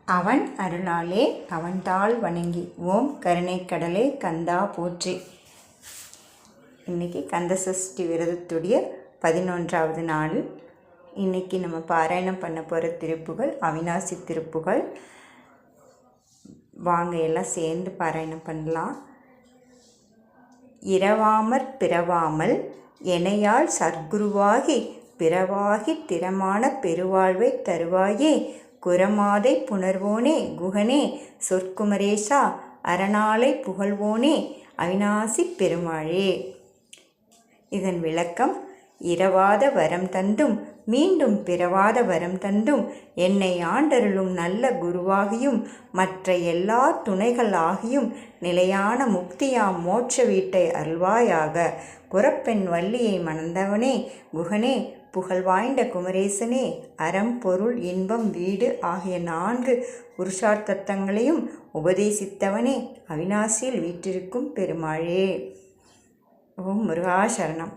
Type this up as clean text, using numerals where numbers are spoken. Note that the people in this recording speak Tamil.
அவன் அருளாலே அவன்தாள் வணங்கி ஓம் கருணை கடலே கந்தா போற்றி. இன்றைக்கி கந்த சஷ்டி விரதத்துடைய 11வது நாள். இன்றைக்கி நம்ம பாராயணம் பண்ண போகிற திருப்புகள் அவிநாசி திருப்புகள். வாங்க எல்லாம் சேர்ந்து பாராயணம் பண்ணலாம். இரவாமற் பிறவாமல் எனையால் சற்குருவாகி பிறவாகி திறமான பெருவாழ்வை தருவாயே. குரமாதை புணர்வோனே குகனே சொற்குமரேசா அரணாலை புகழ்வோனே அவிநாசி பெருமாளே. இதன் விளக்கம்: இரவாத வரம் தந்தும் மீண்டும் பிறவாத வரம் தந்தும் என்னை ஆண்டருளும் நல்ல குருவாகியும் மற்ற எல்லா துணைகள் ஆகியும் நிலையான முக்தியாம் மோட்ச வீட்டை அருள்வாயாக. குரப்பெண் வள்ளியை மணந்தவனே குகனே புகழ்வாய்ந்த குமரேசனே அறம் பொருள் இன்பம் வீடு ஆகிய 4 புருஷார்த்தங்களையும் உபதேசித்தவனே அவிநாசியில் வீற்றிருக்கும் பெருமாளே. ஓம் முருகா சரணம்.